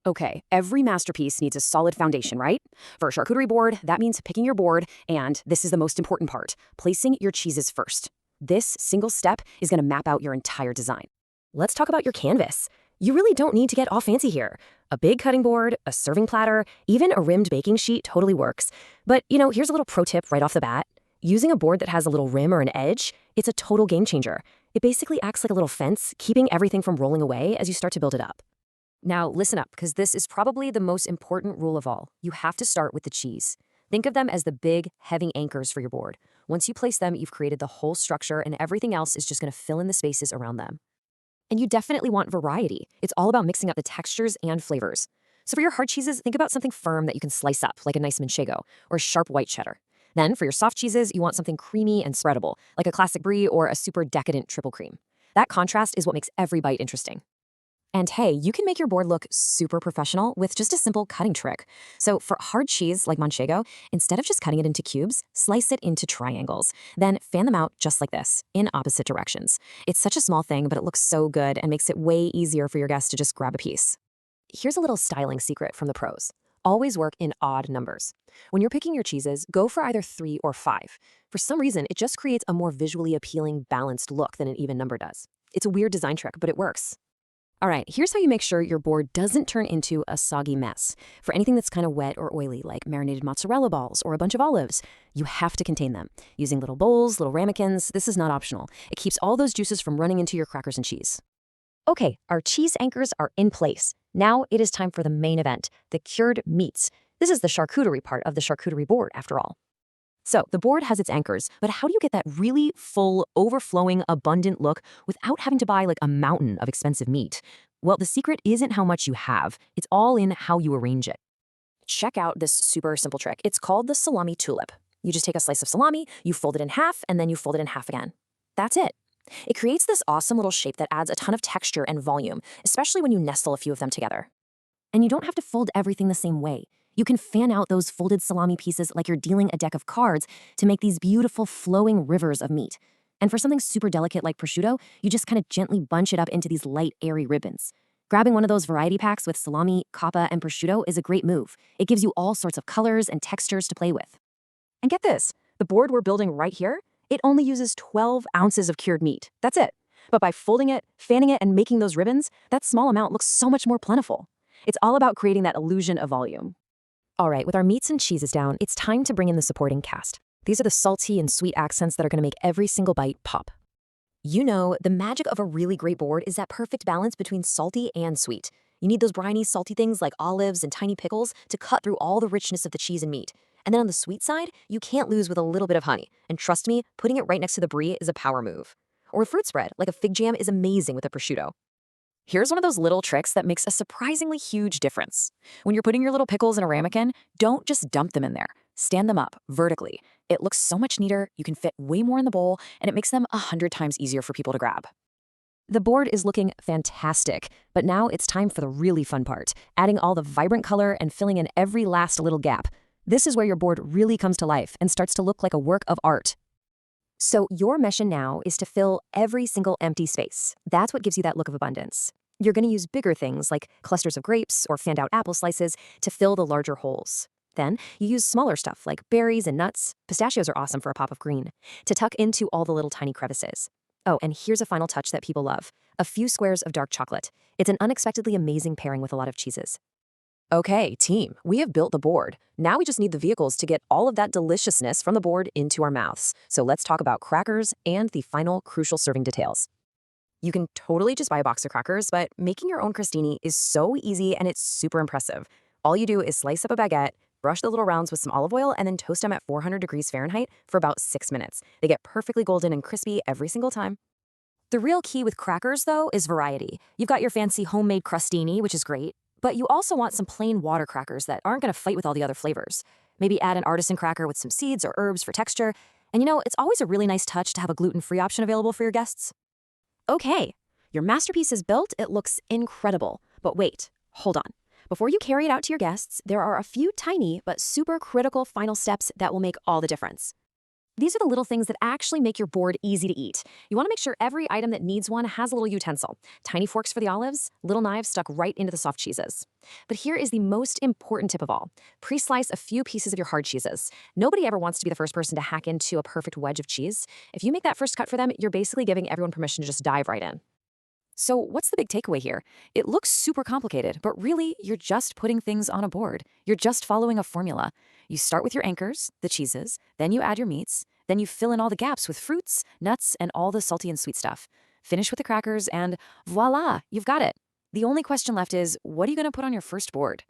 Okay, every masterpiece needs a solid foundation, right? For a charcuterie board, that means picking your board, and this is the most important part, placing your cheeses first. This single step is going to map out your entire design. Let's talk about your canvas. You really don't need to get all fancy here. A big cutting board, a serving platter, even a rimmed baking sheet totally works. But, here's a little pro tip right off the bat. Using a board that has a little rim or an edge, it's a total game changer. It basically acts like a little fence, keeping everything from rolling away as you start to build it up. Now, listen up, because this is probably the most important rule of all. You have to start with the cheese. Think of them as the big, heavy anchors for your board. Once you place them, you've created the whole structure, and everything else is just going to fill in the spaces around them. And you definitely want variety. It's all about mixing up the textures and flavors. So for your hard cheeses, think about something firm that you can slice up, like a nice manchego, or sharp white cheddar. Then for your soft cheeses, you want something creamy and spreadable, like a classic brie or a super decadent triple cream. That contrast is what makes every bite interesting. And hey, you can make your board look super professional with just a simple cutting trick. So for hard cheese like manchego, instead of just cutting it into cubes, slice it into triangles. Then fan them out just like this, in opposite directions. It's such a small thing, but it looks so good and makes it way easier for your guests to just grab a piece. Here's a little styling secret from the pros. Always work in odd numbers. When you're picking your cheeses, go for either 3 or 5. For some reason, it just creates a more visually appealing, balanced look than an even number does. It's a weird design trick, but it works. All right, here's how you make sure your board doesn't turn into a soggy mess. For anything that's kind of wet or oily, like marinated mozzarella balls or a bunch of olives, you have to contain them. Using little bowls, little ramekins, this is not optional. It keeps all those juices from running into your crackers and cheese. Okay, our cheese anchors are in place. Now it is time for the main event, the cured meats. This is the charcuterie part of the charcuterie board, after all. So the board has its anchors, but how do you get that really full, overflowing, abundant look without having to buy like a mountain of expensive meat? Well, the secret isn't how much you have. It's all in how you arrange it. Check out this super simple trick. It's called the salami tulip. You just take a slice of salami, you fold it in half, and then you fold it in half again. That's it. It creates this awesome little shape that adds a ton of texture and volume, especially when you nestle a few of them together. And you don't have to fold everything the same way. You can fan out those folded salami pieces like you're dealing a deck of cards to make these beautiful flowing rivers of meat. And for something super delicate like prosciutto, you just kind of gently bunch it up into these light, airy ribbons. Grabbing one of those variety packs with salami, coppa, and prosciutto is a great move. It gives you all sorts of colors and textures to play with. And get this, the board we're building right here, it only uses 12 ounces of cured meat. That's it. But by folding it, fanning it, and making those ribbons, that small amount looks so much more plentiful. It's all about creating that illusion of volume. All right, with our meats and cheeses down, it's time to bring in the supporting cast. These are the salty and sweet accents that are going to make every single bite pop. You know, the magic of a really great board is that perfect balance between salty and sweet. You need those briny, salty things like olives and tiny pickles to cut through all the richness of the cheese and meat. And then on the sweet side, you can't lose with a little bit of honey. And trust me, putting it right next to the brie is a power move. Or a fruit spread, like a fig jam, is amazing with a prosciutto. Here's one of those little tricks that makes a surprisingly huge difference. When you're putting your little pickles in a ramekin, don't just dump them in there. Stand them up vertically. It looks so much neater, you can fit way more in the bowl, and it makes them 100 times easier for people to grab. The board is looking fantastic, but now it's time for the really fun part, adding all the vibrant color and filling in every last little gap. This is where your board really comes to life and starts to look like a work of art. So your mission now is to fill every single empty space. That's what gives you that look of abundance. You're going to use bigger things like clusters of grapes or fanned out apple slices to fill the larger holes. Then you use smaller stuff like berries and nuts. Pistachios are awesome for a pop of green, to tuck into all the little tiny crevices. Oh, and here's a final touch that people love. A few squares of dark chocolate. It's an unexpectedly amazing pairing with a lot of cheeses. Okay, team, we have built the board. Now we just need the vehicles to get all of that deliciousness from the board into our mouths. So let's talk about crackers and the final crucial serving details. You can totally just buy a box of crackers, but making your own crostini is so easy and it's super impressive. All you do is slice up a baguette, brush the little rounds with some olive oil, and then toast them at 400 degrees Fahrenheit for about 6 minutes. They get perfectly golden and crispy every single time. The real key with crackers, though, is variety. You've got your fancy homemade crostini, which is great, but you also want some plain water crackers that aren't going to fight with all the other flavors. Maybe add an artisan cracker with some seeds or herbs for texture. And it's always a really nice touch to have a gluten-free option available for your guests. Okay, your masterpiece is built. It looks incredible. But wait, hold on. Before you carry it out to your guests, there are a few tiny but super critical final steps that will make all the difference. These are the little things that actually make your board easy to eat. You want to make sure every item that needs one has a little utensil. Tiny forks for the olives, little knives stuck right into the soft cheeses. But here is the most important tip of all. Pre-slice a few pieces of your hard cheeses. Nobody ever wants to be the first person to hack into a perfect wedge of cheese. If you make that first cut for them, you're basically giving everyone permission to just dive right in. So what's the big takeaway here? It looks super complicated, but really, you're just putting things on a board. You're just following a formula. You start with your anchors, the cheeses, then you add your meats, then you fill in all the gaps with fruits, nuts, and all the salty and sweet stuff. Finish with the crackers, and voila, you've got it. The only question left is, what are you going to put on your first board?